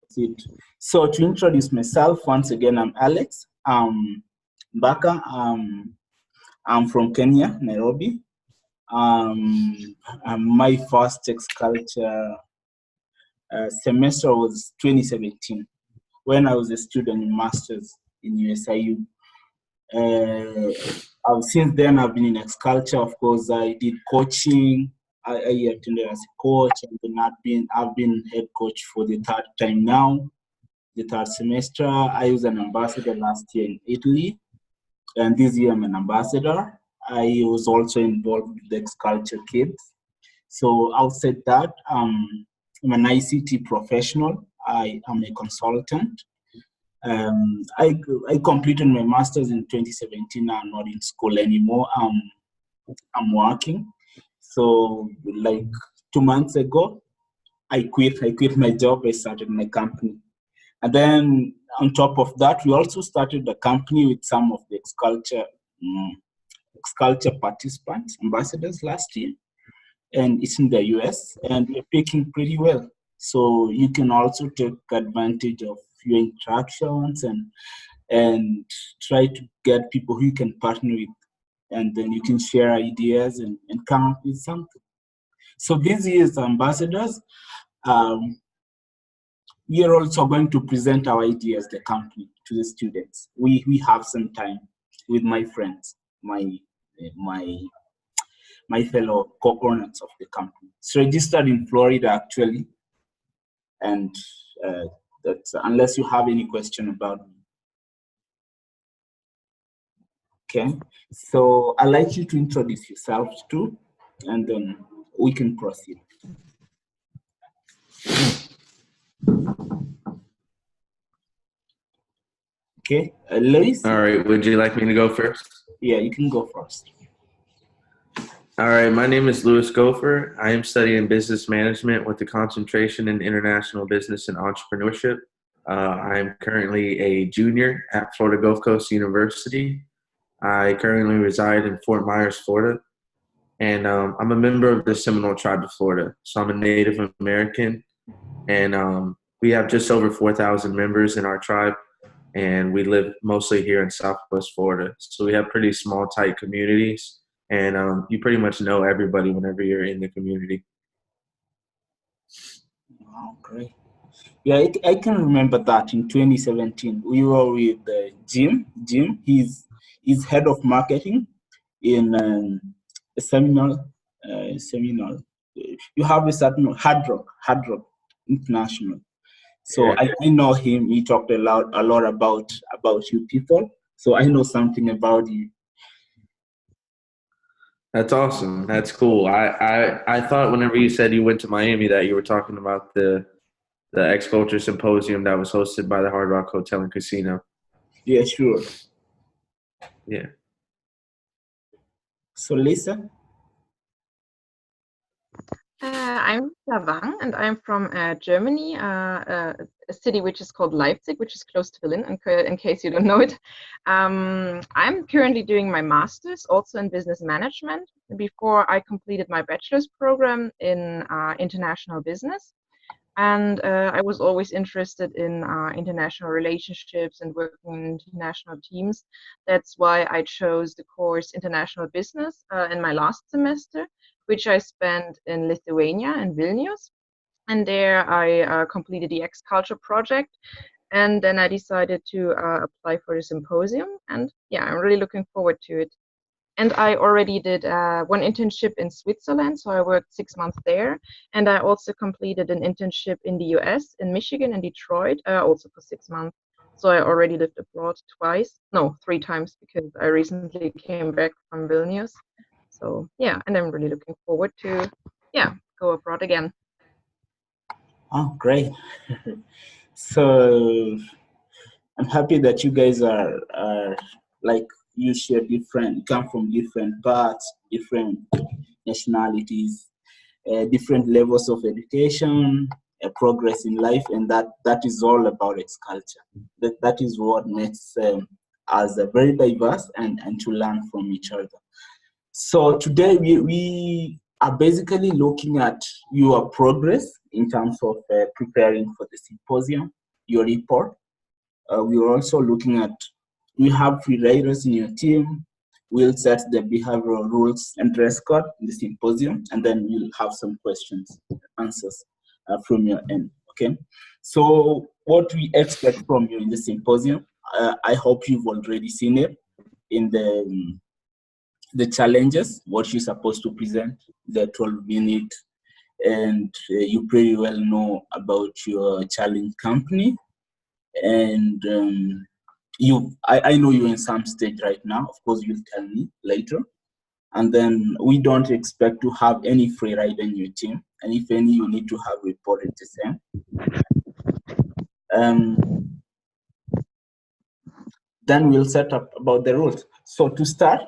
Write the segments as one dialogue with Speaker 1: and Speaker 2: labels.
Speaker 1: proceed. So to introduce myself, once again, I'm Alex Mbaka. I'm from Kenya, Nairobi. My first ex-culture semester was 2017 when I was a student in Masters in USIU. Since then, I've been in ex-culture. Of course, I did coaching. I attended as a coach, and then I've been head coach for the third time now, the third semester. I was an ambassador last year in Italy, and this year I'm an ambassador. I was also involved with the ex-culture kids. So outside that, I'm an ICT professional. I am a consultant. I completed my master's in 2017. I'm not in school anymore. I'm working. So like 2 months ago, I quit my job. I started my company. And then on top of that, we also started the company with some of the ex-culture participants, ambassadors last year. And it's in the US, and we're picking pretty well. So you can also take advantage of your interactions and try to get people who you can partner with, and then you can share ideas and come up with something. So this year's ambassadors, we are also going to present our ideas, the company, to the students. We have some time with my friends, my fellow co-owners of the company. It's registered in Florida, actually. And that's, unless you have any question about me. Okay, so I'd like you to introduce yourselves too, and then we can proceed. Okay, Luis?
Speaker 2: All right, would you like me to go first?
Speaker 1: Yeah, you can go first.
Speaker 2: All right, my name is Louis Gopher. I am studying business management with a concentration in international business and entrepreneurship. I am currently a junior at Florida Gulf Coast University. I currently reside in Fort Myers, Florida, and I'm a member of the Seminole Tribe of Florida. So I'm a Native American, and we have just over 4,000 members in our tribe, and we live mostly here in Southwest Florida. So we have pretty small, tight communities. And you pretty much know everybody whenever you're in the community.
Speaker 1: Wow, great. Yeah, I can remember that in 2017. We were with Jim. He's head of marketing in a Seminole. You have a certain Hard Rock International. So
Speaker 2: Yeah.
Speaker 1: I know him. He talked a lot about you people. So I know something about you.
Speaker 2: That's awesome. That's cool. I thought whenever you said you went to Miami that you were talking about the X-Culture Symposium that was hosted by the Hard Rock Hotel and Casino.
Speaker 1: Yeah, sure.
Speaker 2: Yeah.
Speaker 1: So Lisa?
Speaker 3: I'm Lisa Wang, and I'm from Germany, a city which is called Leipzig, which is close to Berlin, in case you don't know it. I'm currently doing my master's also in business management. Before I completed my bachelor's program in international business. And I was always interested in international relationships and working in international teams. That's why I chose the course International Business in my last semester, which I spent in Lithuania and Vilnius. And there I completed the X-Culture project. And then I decided to apply for the symposium. And yeah, I'm really looking forward to it. And I already did one internship in Switzerland, so I worked 6 months there. And I also completed an internship in the US, in Michigan and Detroit, also for 6 months. So I already lived abroad three times, because I recently came back from Vilnius. So yeah, and I'm really looking forward to, go abroad again.
Speaker 1: Oh, great. So I'm happy that you guys are like, you come from different parts, different nationalities, different levels of education, progress in life, and that is all about X-Culture. That is what makes us very diverse and to learn from each other. So today we are basically looking at your progress in terms of preparing for the symposium. your report. We're also looking at, we have free riders in your team. We'll set the behavioral rules and dress code in the symposium, and then we'll have some questions, answers from your end. Okay. So what we expect from you in the symposium, I hope you've already seen it in the challenges, what you're supposed to present, the 12-minute, and you pretty well know about your challenge company. And I know you're in some stage right now. Of course, you'll tell me later. And then we don't expect to have any free rider in your team. And if any, you need to have reported the same. Then we'll set up about the rules. So to start,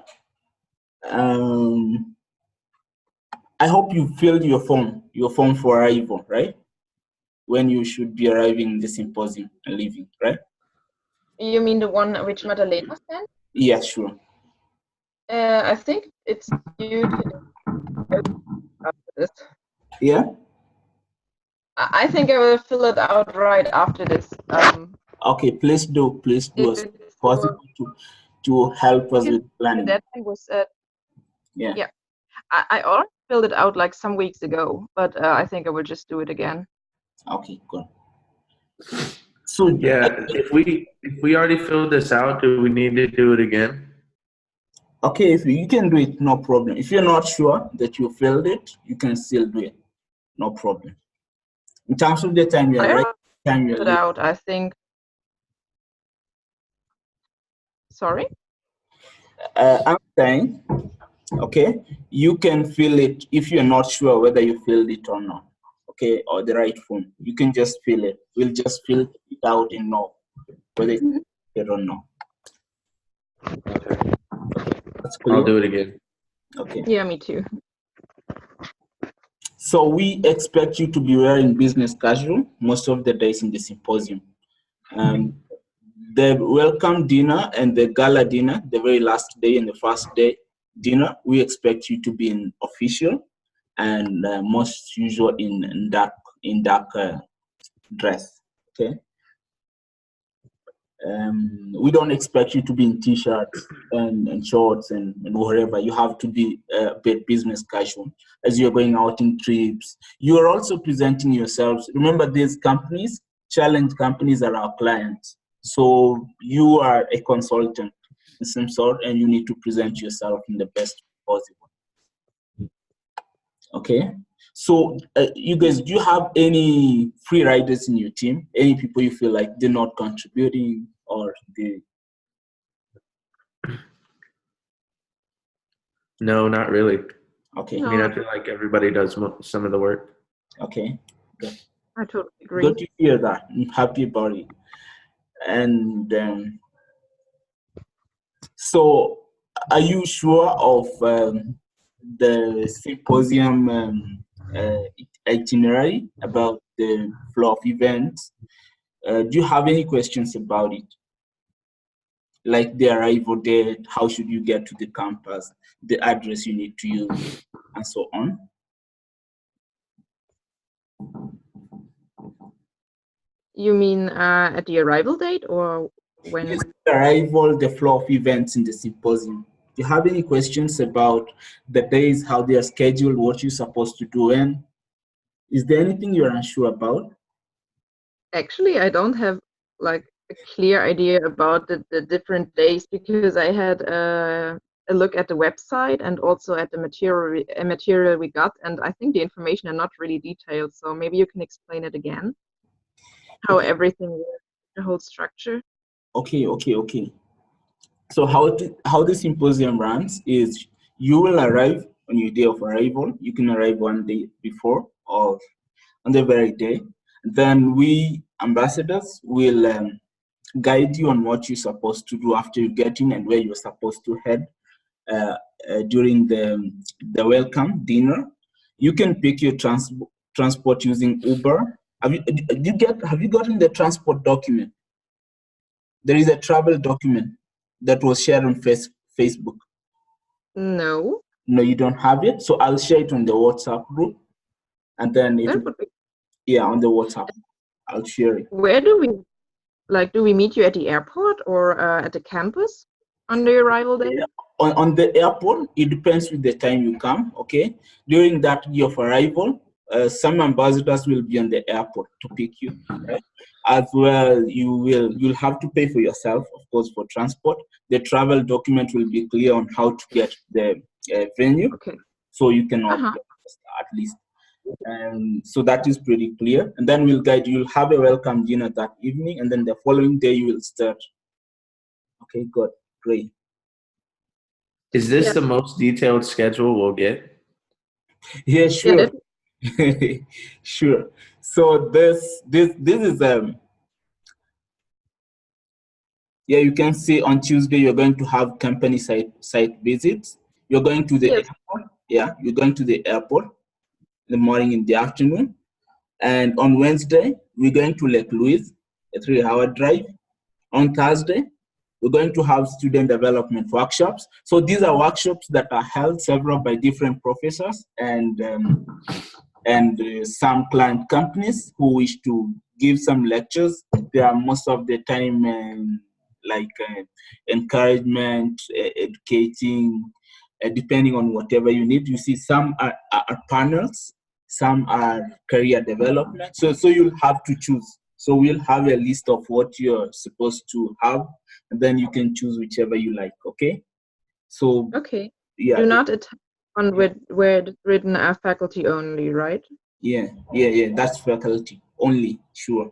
Speaker 1: I hope you filled your form for arrival, right? When you should be arriving in the symposium and leaving, right?
Speaker 3: You mean the one which Madalena sent?
Speaker 1: Yeah, sure.
Speaker 3: I think it's due to after this.
Speaker 1: Yeah?
Speaker 3: I think I will fill it out right after this.
Speaker 1: Okay, please do as possible to help us with planning.
Speaker 3: That was
Speaker 1: Yeah.
Speaker 3: I already filled it out like some weeks ago, but I think I will just do it again.
Speaker 1: Okay, good. So
Speaker 2: yeah, if we already filled this out, do we need to do it again?
Speaker 1: Okay, if you can do it, no problem. If you're not sure that you filled it, you can still do it, no problem. In terms of the time you're right, time you're late.
Speaker 3: Out, I think. Sorry?
Speaker 1: I'm saying, okay, you can fill it if you're not sure whether you filled it or not, okay, or the right form. You can just fill it. We'll just fill it out and know whether it's it or not.
Speaker 2: Okay.
Speaker 1: That's clear.
Speaker 2: I'll do it again.
Speaker 1: Okay.
Speaker 3: Yeah, me too.
Speaker 1: So we expect you to be wearing business casual most of the days in the symposium. The welcome dinner and the gala dinner, the very last day and the first day dinner, we expect you to be in official and most usual in dark dress. Okay. We don't expect you to be in t-shirts and shorts and whatever. You have to be a bit business casual as you're going out in trips. You are also presenting yourselves. Remember, these companies, challenge companies, are our clients. So you are a consultant in some sort, and you need to present yourself in the best possible. Okay. So you guys, do you have any free riders in your team? Any people you feel like they're not contributing or they?
Speaker 2: No, not really.
Speaker 1: Okay.
Speaker 2: I mean, I feel like everybody does some of the work.
Speaker 1: Okay. Good.
Speaker 3: I totally agree.
Speaker 1: Good to hear that. I'm happy about it. And so, are you sure of the symposium itinerary about the flow of events? Do you have any questions about it? Like the arrival date, how should you get to the campus, the address you need to use, and so on?
Speaker 3: You mean at the arrival date or when?
Speaker 1: Yes, the arrival, the flow of events in the symposium. Do you have any questions about the days, how they are scheduled, what you're supposed to do, and is there anything you're unsure about?
Speaker 3: Actually, I don't have like a clear idea about the different days because I had a look at the website and also at the material we got, and I think the information are not really detailed. So maybe you can explain it again, how everything works, the whole structure.
Speaker 1: Okay. So how the symposium runs is you will arrive on your day of arrival. You can arrive one day before or on the very day. Then we ambassadors will guide you on what you're supposed to do after you get in and where you're supposed to head during the welcome dinner. You can pick your transport using Uber. Have you gotten the transport document? There is a travel document that was shared on Facebook.
Speaker 3: No.
Speaker 1: No, you don't have it. So I'll share it on the WhatsApp group, and then on the WhatsApp, I'll share it.
Speaker 3: Where do we like, do we meet you at the airport or at the campus on the arrival day?
Speaker 1: Yeah. On the airport, it depends with the time you come, okay? During that day of arrival, some ambassadors will be on the airport to pick you, right? As well, you'll have to pay for yourself, of course, for transport. The travel document will be clear on how to get the venue,
Speaker 3: Okay.
Speaker 1: so you can opt
Speaker 3: Uh-huh.
Speaker 1: at least. So that is pretty clear. And then we'll guide you. You'll have a welcome dinner that evening, and then the following day you will start. Okay, good, great.
Speaker 2: Is this
Speaker 3: Yeah.
Speaker 2: the most detailed schedule we'll get?
Speaker 1: Yeah,
Speaker 3: Yeah,
Speaker 1: sure.
Speaker 3: that,
Speaker 1: Sure. So this is yeah, you can see on Tuesday you're going to have company site visits. You're going to the
Speaker 3: yes.
Speaker 1: airport. Yeah, you're going to the airport in the morning, in the afternoon. And on Wednesday, we're going to Lake Louise, a 3-hour drive. On Thursday, we're going to have student development workshops. So these are workshops that are held several by different professors and some client companies who wish to give some lectures. They are most of the time encouragement, educating, depending on whatever you need. You see, some are panels, some are career development. So you'll have to choose. So we'll have a list of what you're supposed to have, and then you can choose whichever you like. Okay. So
Speaker 3: Okay.
Speaker 1: yeah,
Speaker 3: Do not attend on where it's written faculty only, right?
Speaker 1: yeah. That's faculty only. Sure.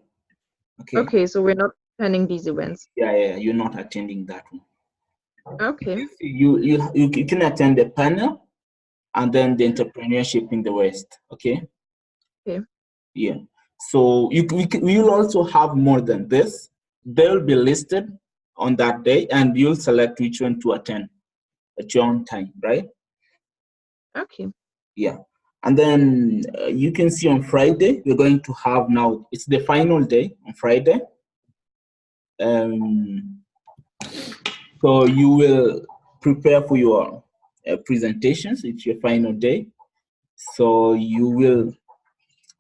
Speaker 1: Okay.
Speaker 3: Okay, so we're not attending these events.
Speaker 1: Yeah. You're not attending that one.
Speaker 3: Okay.
Speaker 1: You can attend the panel and then the entrepreneurship in the West. Okay.
Speaker 3: Okay.
Speaker 1: Yeah. So we will also have more than this. They'll be listed on that day, and you'll select which one to attend at your own time, right?
Speaker 3: Okay.
Speaker 1: Yeah. And then you can see on Friday, we're going to have now, it's the final day on Friday. So you will prepare for your presentations. It's your final day. So you will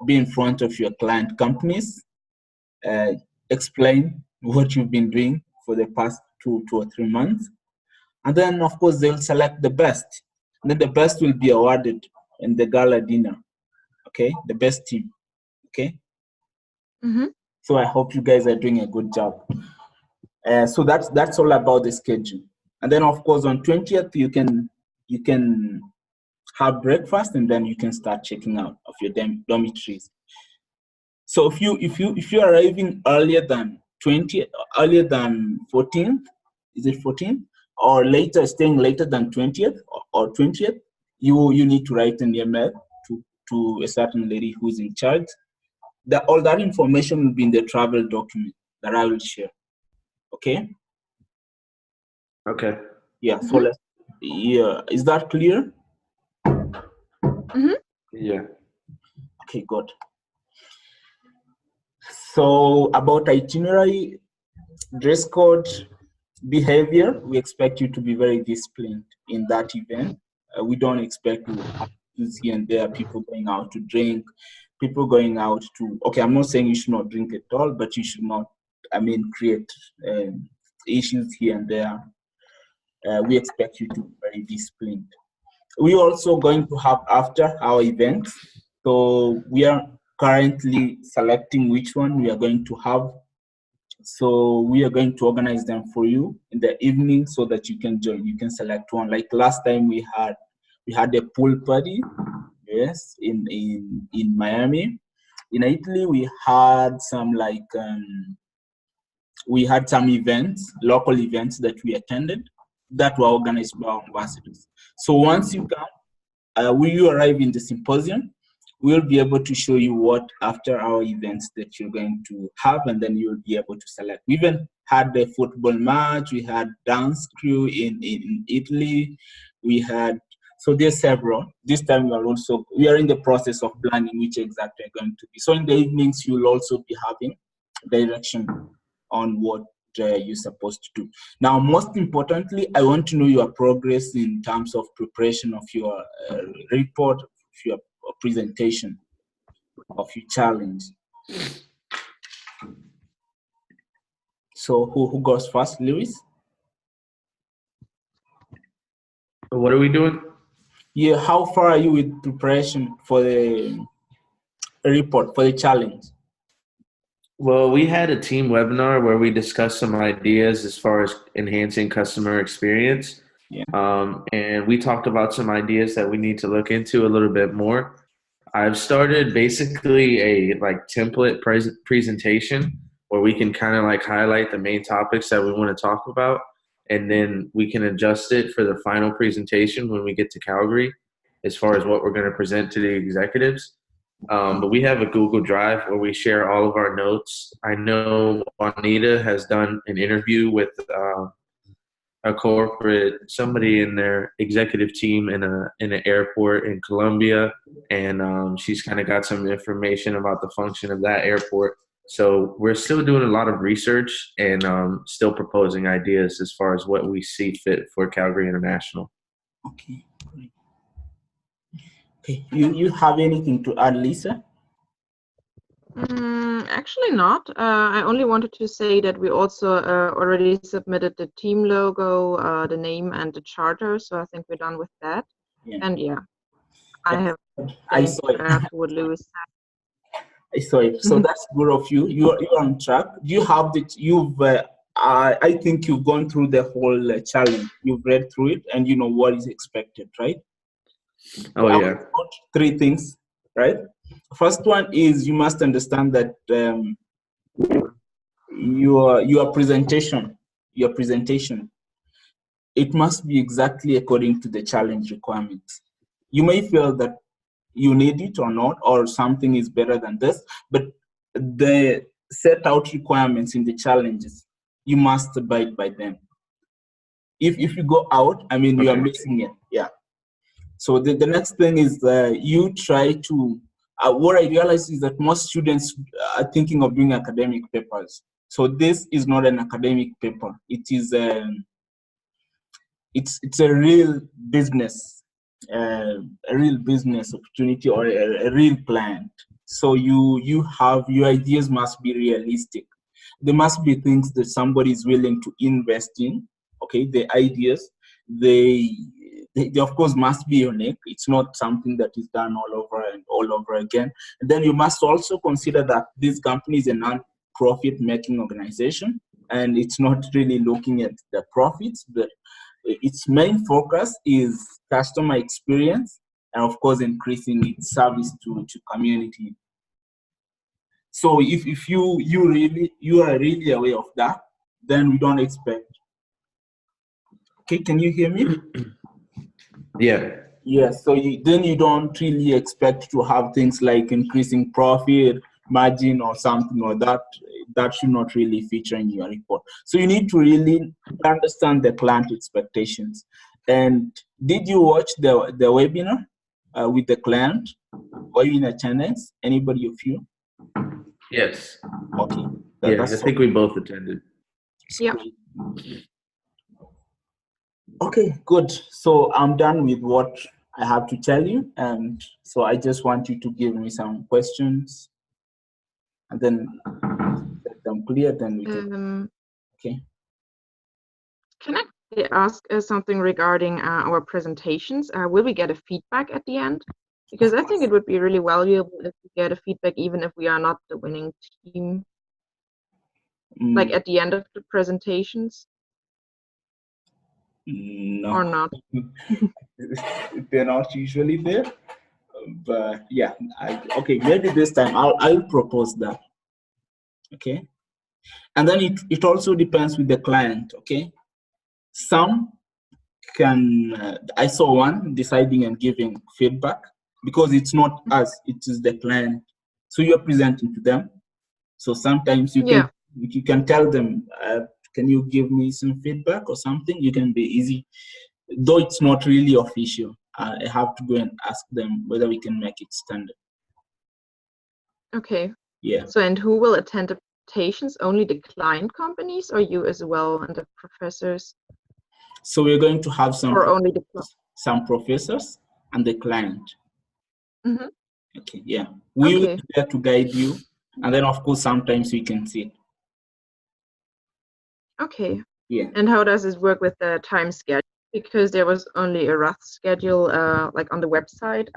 Speaker 1: be in front of your client companies, explain what you've been doing for the past 2 or 3 months. And then, of course, they'll select the best. And then the best will be awarded in the gala dinner. Okay, the best team. Okay.
Speaker 3: Mm-hmm.
Speaker 1: So I hope you guys are doing a good job. So that's all about the schedule. And then, of course, on 20th you can have breakfast, and then you can start checking out of your dormitories. So if you're arriving earlier than 14th, is it 14th, or later, staying later than 20th or 20th, you need to write an email to a certain lady who's in charge. All that information will be in the travel document that I will share. Okay.
Speaker 2: Okay.
Speaker 1: Yeah. So is that clear?
Speaker 3: Mm-hmm.
Speaker 2: Yeah.
Speaker 1: Okay, good. So about itinerary, dress code, behavior, we expect you to be very disciplined in that event. We don't expect to have here and there people going out to drink, people going out to, okay, I'm not saying you should not drink at all, but you should not, create issues here and there. We expect you to be very disciplined. We're also going to have after our events. So we are currently selecting which one we are going to have. So we are going to organize them for you in the evening so that you can join. You can select one. Like last time we had a pool party, yes, in Miami. In Italy, we had some events, local events that we attended that were organized by our ambassadors. So once you come, when you arrive in the symposium, we'll be able to show you what after our events that you're going to have, and then you'll be able to select. We even had the football match, we had dance crew in Italy, so there's several. This time we are in the process of planning which exactly are going to be. So in the evenings, you'll also be having direction on what you're supposed to do. Now, most importantly, I want to know your progress in terms of preparation of your report, of your presentation, of your challenge. So who goes first, Lewis?
Speaker 2: What are we doing?
Speaker 1: Yeah, how far are you with preparation for the report, for the challenge?
Speaker 2: Well, we had a team webinar where we discussed some ideas as far as enhancing customer experience.
Speaker 1: Yeah.
Speaker 2: And we talked about some ideas that we need to look into a little bit more. I've started basically a like template presentation where we can kind of like highlight the main topics that we want to talk about, and then we can adjust it for the final presentation when we get to Calgary as far as what we're going to present to the executives. But we have a Google Drive where we share all of our notes. I know Juanita has done an interview with a corporate, somebody in their executive team in an airport in Colombia, and she's kind of got some information about the function of that airport. So we're still doing a lot of research and still proposing ideas as far as what we see fit for Calgary International.
Speaker 1: Okay, great. Okay, you have anything to add, Lisa?
Speaker 3: Actually not. I only wanted to say that we also already submitted the team logo, the name, and the charter. So I think we're done with that.
Speaker 1: Yeah.
Speaker 3: And yeah, I have
Speaker 1: I
Speaker 3: things
Speaker 1: saw
Speaker 3: to
Speaker 1: it.
Speaker 3: add to what Lewis said.
Speaker 1: I saw it. So that's good of you. You're on track. You have the you've. I think you've gone through the whole challenge. You've read through it, and you know what is expected, right?
Speaker 2: Oh
Speaker 1: I
Speaker 2: yeah.
Speaker 1: will note 3 things, right? First one is you must understand that your presentation, it must be exactly according to the challenge requirements. You may feel that you need it or not, or something is better than this, but the set out requirements in the challenges, you must abide by them. If you go out, I mean, you are missing it. Yeah. So the next thing is you try to, what I realize is that most students are thinking of doing academic papers. So this is not an academic paper. It is it's a real business, opportunity, or a real client. So you have, your ideas must be realistic. There must be things that somebody is willing to invest in. Okay, the ideas, they of course must be unique. It's not something that is done all over and all over again. And then you must also consider that this company is a non-profit making organization, and it's not really looking at the profits, but its main focus is customer experience and of course increasing its service to community. So if you are really aware of that, then we don't expect. Okay, can you hear me?
Speaker 2: Yeah.
Speaker 1: Yeah, so then you don't really expect to have things like increasing profit margin or something like that. That should not really feature in your report. So you need to really understand the client expectations. And did you watch the webinar with the client? Were you in attendance? Anybody of you?
Speaker 2: Yes.
Speaker 1: Okay.
Speaker 2: Yeah, I think we both attended.
Speaker 3: Yeah.
Speaker 1: Okay, good. So I'm done with what I have to tell you, and so I just want you to give me some questions, and then let them clear. Then we can. Okay.
Speaker 3: Can I ask something regarding our presentations? Will we get a feedback at the end? Because I think it would be really valuable if we get a feedback, even if we are not the winning team. Like at the end of the presentations?
Speaker 1: No.
Speaker 3: Or not?
Speaker 1: They're not usually there, but yeah. Okay, maybe this time I'll propose that. Okay, and then it also depends with the client. Okay, some can. I saw one deciding and giving feedback because it's not us; it is the client. So you're presenting to them. So sometimes you can tell them, can you give me some feedback or something? You can be easy, though it's not really official. I have to go and ask them whether we can make it standard.
Speaker 3: Okay.
Speaker 1: Yeah.
Speaker 3: So, and who will attend the presentations? Only the client companies, or you as well, and the professors?
Speaker 1: So we're going to have
Speaker 3: or only the
Speaker 1: some professors and the client.
Speaker 3: Mm-hmm.
Speaker 1: Okay. Yeah. We will be there to guide you, and then of course sometimes we can sit.
Speaker 3: Okay.
Speaker 1: Yeah.
Speaker 3: And how does it work with the time schedule? Because there was only a rough schedule, like on the website.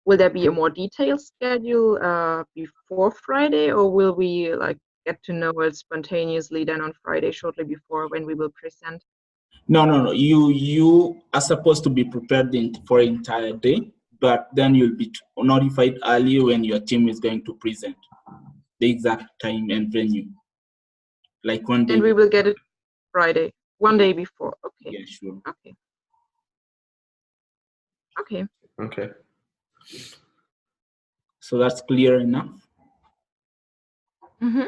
Speaker 3: Will there be a more detailed schedule before Friday, or will we like get to know it spontaneously then on Friday, shortly before when we will present?
Speaker 1: No. You are supposed to be prepared for an entire day, but then you'll be notified earlier when your team is going to present the exact time and venue, like one day.
Speaker 3: And we will get it Friday, one
Speaker 1: Yeah.
Speaker 3: day before. Okay.
Speaker 1: Yeah, sure.
Speaker 3: Okay. Okay.
Speaker 2: Okay.
Speaker 1: So that's clear enough.
Speaker 3: Mm-hmm.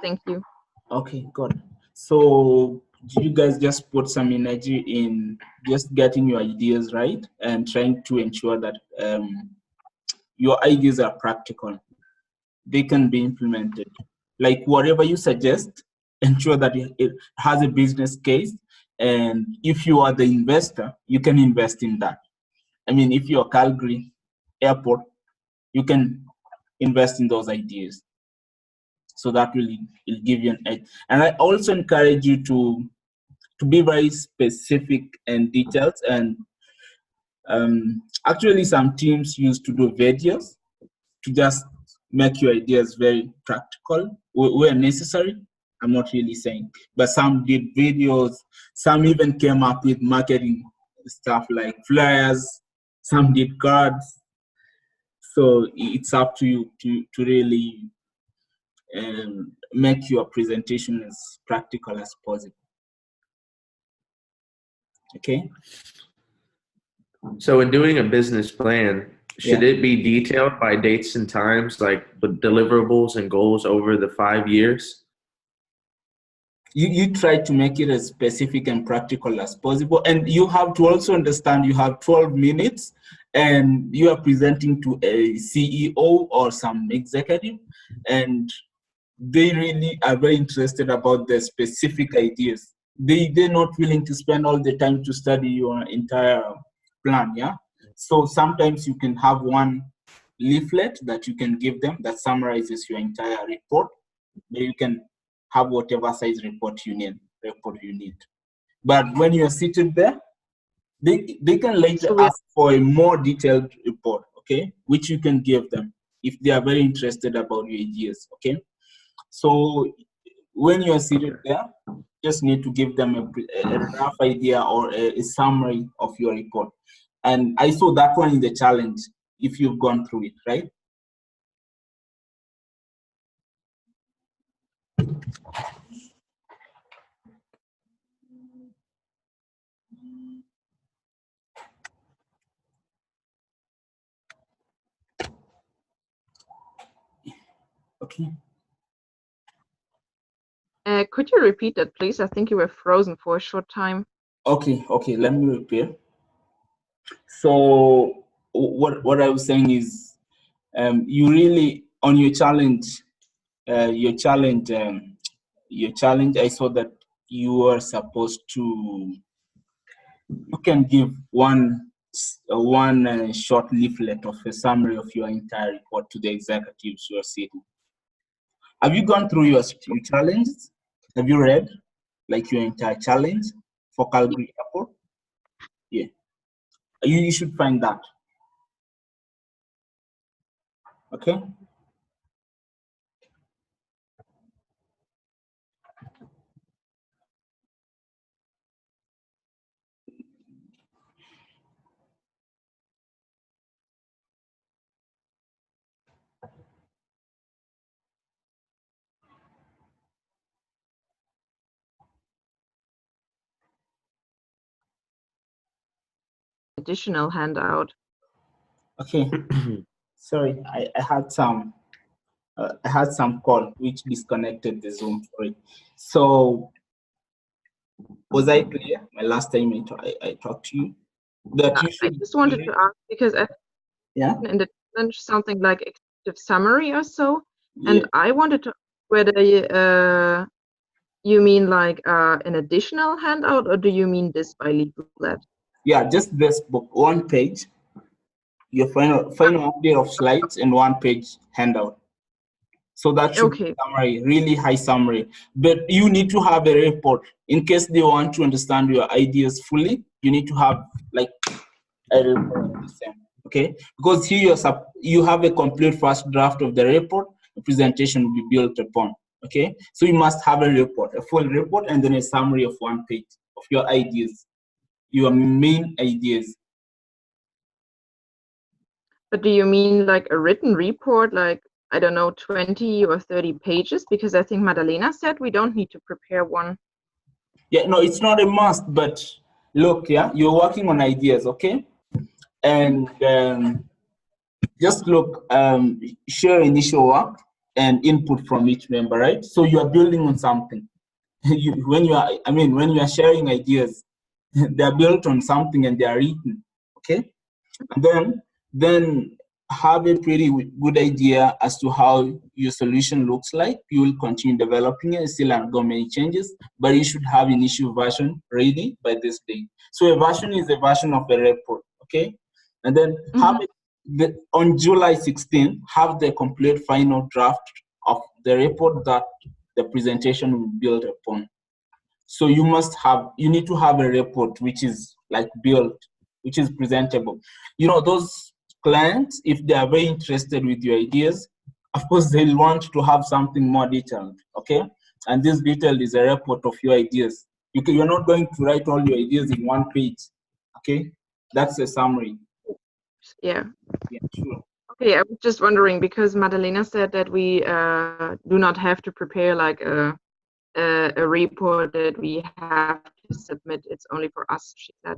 Speaker 3: Thank you.
Speaker 1: Okay, good. So you guys just put some energy in just getting your ideas right and trying to ensure that your ideas are practical. They can be implemented. Like whatever you suggest, ensure that it has a business case. And if you are the investor, you can invest in that. I mean, if you're Calgary Airport, you can invest in those ideas. So that will give you an edge. And I also encourage you to be very specific and detailed. And actually, some teams used to do videos to just make your ideas very practical where necessary. I'm not really saying, but some did videos. Some even came up with marketing stuff like flyers. Some did cards. So it's up to you to really make your presentation as practical as possible. Okay.
Speaker 2: So in doing a business plan, should
Speaker 1: Yeah.
Speaker 2: it be detailed by dates and times, like with deliverables and goals over the 5 years?
Speaker 1: You try to make it as specific and practical as possible. And you have to also understand you have 12 minutes and you are presenting to a CEO or some executive, and they really are very interested about the specific ideas. They're not willing to spend all the time to study your entire plan, yeah? So sometimes you can have one leaflet that you can give them that summarizes your entire report. You can have whatever size report you need. But when you're seated there, they can later
Speaker 3: So we
Speaker 1: ask for a more detailed report, okay, which you can give them if they are very interested about your ideas, okay. So when you're seated there, just need to give them a rough idea or a summary of your report. And I saw that one in the challenge if you've gone through it, right? Okay.
Speaker 3: could you repeat that, please? I think you were frozen for a short time.
Speaker 1: Okay, let me repeat. So what I was saying is, you really on your challenge, I saw that you were supposed to. You can give one short leaflet of a summary of your entire report to the executives you are sitting. Have you gone through your challenges? Have you read like your entire challenge for Calgary Airport? Yeah, you should find that. Okay.
Speaker 3: Additional handout.
Speaker 1: Okay. Sorry, I had some call which disconnected the Zoom. Sorry. So was I clear? My last time I talked to you that you
Speaker 3: I
Speaker 1: should.
Speaker 3: just wanted to ask because I
Speaker 1: Yeah.
Speaker 3: in the challenge something like executive summary or so,
Speaker 1: Yeah.
Speaker 3: and I wanted to whether you mean like an additional handout, or do you mean this by leaflet?
Speaker 1: Yeah. Just this book, one page. Your final update of slides and one page handout. So that should be summary, really high summary. But you need to have a report in case they want to understand your ideas fully. You need to have like a report of the same, okay? Because here you have a complete first draft of the report. The presentation will be built upon, okay? So you must have a report, a full report, and then a summary of 1 page of your ideas, your main ideas.
Speaker 3: But do you mean like a written report, like, I don't know, 20 or 30 pages? Because I think Madalena said we don't need to prepare one.
Speaker 1: Yeah, no, it's not a must, but look, yeah, you're working on ideas, okay? And just look, share initial work and input from each member, right? So you are building on something. When you are sharing ideas, they are built on something and they are written, okay? And then have a pretty good idea as to how your solution looks like. You will continue developing it, still undergo many changes, but you should have initial version ready by this day. So a version is a version of a report, okay? And then have it on July 16th, have the complete final draft of the report that the presentation will build upon. So you need to have a report which is like built, which is presentable. You know, those clients, if they are very interested with your ideas, of course they'll want to have something more detailed, okay? And this detail is a report of your ideas. You're not going to write all your ideas in 1 page, okay? That's a summary.
Speaker 3: Yeah.
Speaker 1: Yeah, sure.
Speaker 3: Okay, I was just wondering because Madalena said that we do not have to prepare like a report that we have to submit. It's only for us, she said.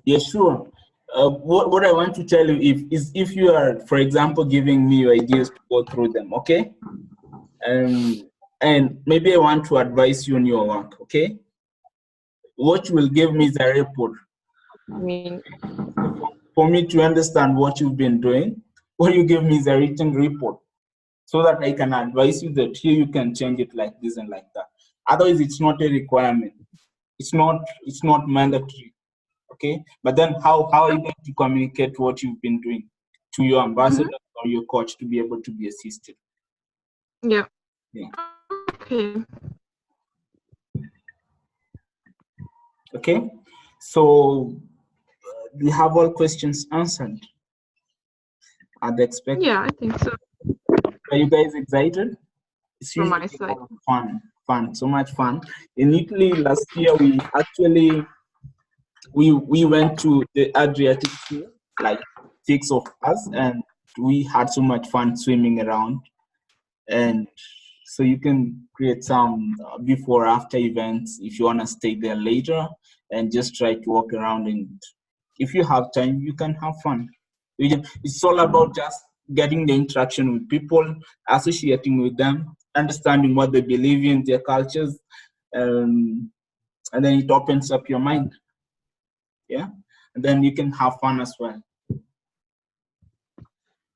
Speaker 1: Yeah, sure. What I want to tell you is if you are, for example, giving me your ideas to go through them, okay? And maybe I want to advise you on your work, okay? What you will give me is a report.
Speaker 3: I mean,
Speaker 1: for me to understand what you've been doing, what you give me is a written report so that I can advise you that here you can change it like this and like that. Otherwise, it's not a requirement. It's not mandatory, okay? But then how are you going to communicate what you've been doing to your ambassador or your coach to be able to be assisted?
Speaker 3: Yeah.
Speaker 1: Yeah.
Speaker 3: Okay.
Speaker 1: Okay. So we have all questions answered. Are they expected?
Speaker 3: Yeah, I think so.
Speaker 1: Are you guys excited? It's
Speaker 3: From
Speaker 1: usually
Speaker 3: my side.
Speaker 1: fun, so much fun. In Italy last year, we actually we went to the Adriatic Sea, like 6 of us, and we had so much fun swimming around. And so you can create some before after events if you want to stay there later and just try to walk around. And if you have time, you can have fun. It's all about just getting the interaction with people, associating with them, understanding what they believe in, their cultures, and then it opens up your mind. Yeah, and then you can have fun as well.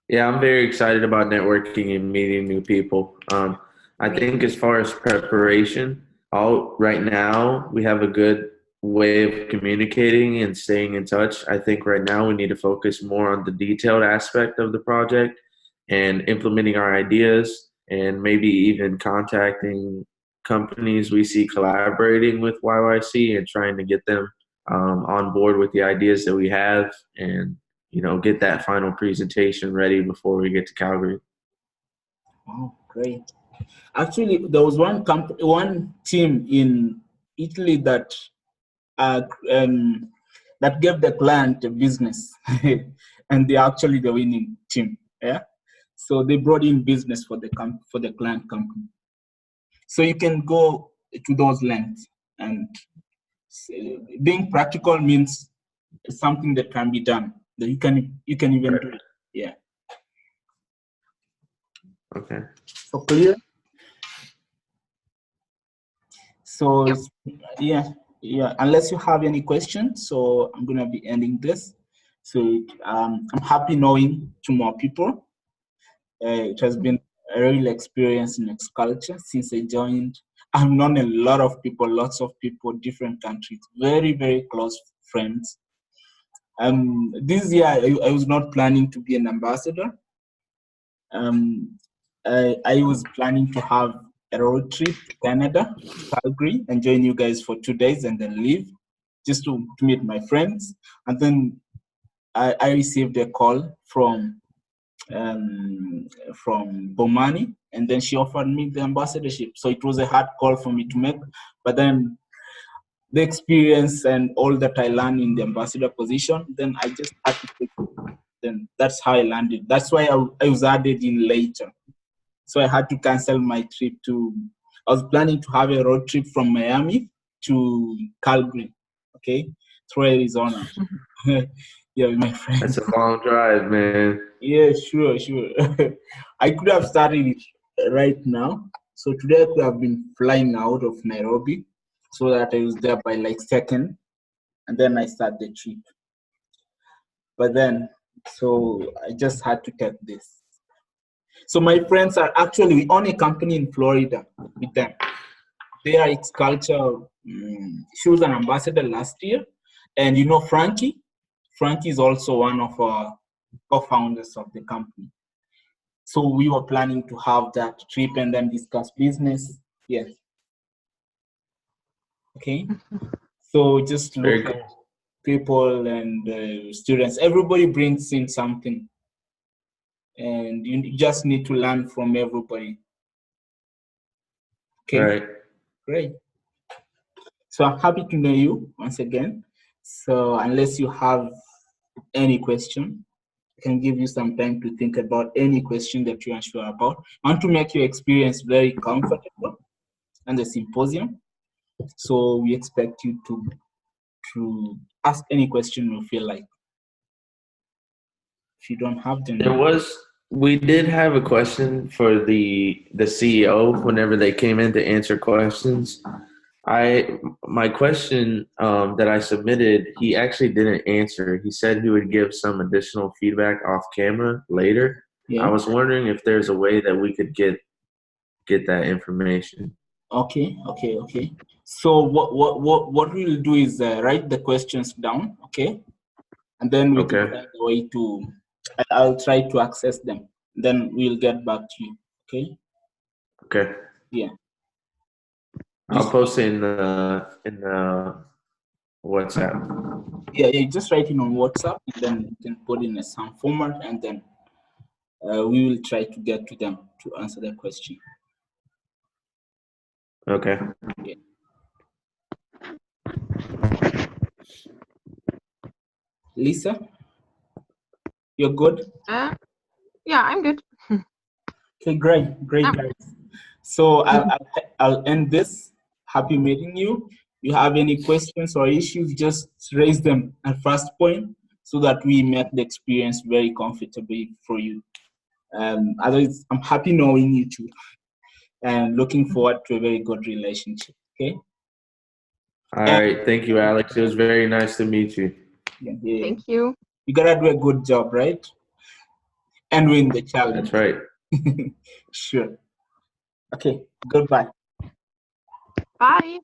Speaker 2: Yeah, I'm very excited about networking and meeting new people. I think as far as preparation, right now we have a good way of communicating and staying in touch. I think right now we need to focus more on the detailed aspect of the project and implementing our ideas and maybe even contacting companies we see collaborating with YYC and trying to get them on board with the ideas that we have and get that final presentation ready before we get to Calgary.
Speaker 1: Oh, great. Actually, there was one team in Italy that that gave the client a business, and they're actually the winning team. Yeah, so they brought in business for the client company. So you can go to those lengths, and being practical means something that can be done. That you can even do it. Yeah.
Speaker 2: Okay.
Speaker 1: So clear. So
Speaker 3: Yep.
Speaker 1: yeah. Unless you have any questions, so I'm gonna be ending this. So I'm happy knowing 2 more people. It has been a real experience in X-Culture since I joined. I've known a lot of people, lots of people, different countries, very, very close friends. This year, I was not planning to be an ambassador. I was planning to have a road trip to Canada, to Calgary, and join you guys for 2 days and then leave just to meet my friends. And then I received a call from Bomani, and then she offered me the ambassadorship. So it was a hard call for me to make, but then the experience and all that I learned in the ambassador position, then I just had to take it. Then that's how I landed. That's why I was added in later. So I had to cancel my trip I was planning to have a road trip from Miami to Calgary, okay, through Arizona. Yeah, with my friends.
Speaker 2: That's a long drive, man.
Speaker 1: Yeah, sure. I could have started it right now. So today I could have been flying out of Nairobi so that I was there by like 2nd, and then I start the trip. But then, so I just had to take this. So my friends are actually, we own a company in Florida with them. They are Culture. She was an ambassador last year. And you know Frankie? Frankie is also one of our co-founders of the company. So we were planning to have that trip and then discuss business. Yes. Okay. So just look at people and students. Everybody brings in something. And you just need to learn from everybody. Okay.
Speaker 2: Right.
Speaker 1: Great. So I'm happy to know you once again. So unless you have any question, I can give you some time to think about any question that you're unsure about. I want to make your experience very comfortable and the symposium. So we expect you to ask any question you feel like. If you don't have them,
Speaker 2: We did have a question for the CEO whenever they came in to answer questions. My question that I submitted, he actually didn't answer. He said he would give some additional feedback off camera later.
Speaker 1: yeah.
Speaker 2: I was wondering if there's a way that we could get that information.
Speaker 1: Okay. So what we'll do is write the questions down, okay, and then we can find a way to. I'll try to access them. Then we'll get back to you. Okay.
Speaker 2: Okay.
Speaker 1: Yeah.
Speaker 2: I'll post it in the WhatsApp.
Speaker 1: Yeah. Just write it on WhatsApp, and then you can put in some format, and then we will try to get to them to answer the question.
Speaker 2: Okay.
Speaker 1: Yeah. Lisa, you're good?
Speaker 3: Yeah, I'm good.
Speaker 1: Okay, great, guys. So I'll end this. Happy meeting you. You have any questions or issues, just raise them at first point so that we make the experience very comfortable for you. Otherwise, I'm happy knowing you too and looking forward to a very good relationship. Okay.
Speaker 2: All right. Thank you, Alex. It was very nice to meet you.
Speaker 1: Yeah.
Speaker 3: Thank you.
Speaker 1: You gotta do a good job, right? And win the challenge.
Speaker 2: That's right.
Speaker 1: Sure. Okay. Goodbye.
Speaker 3: Bye.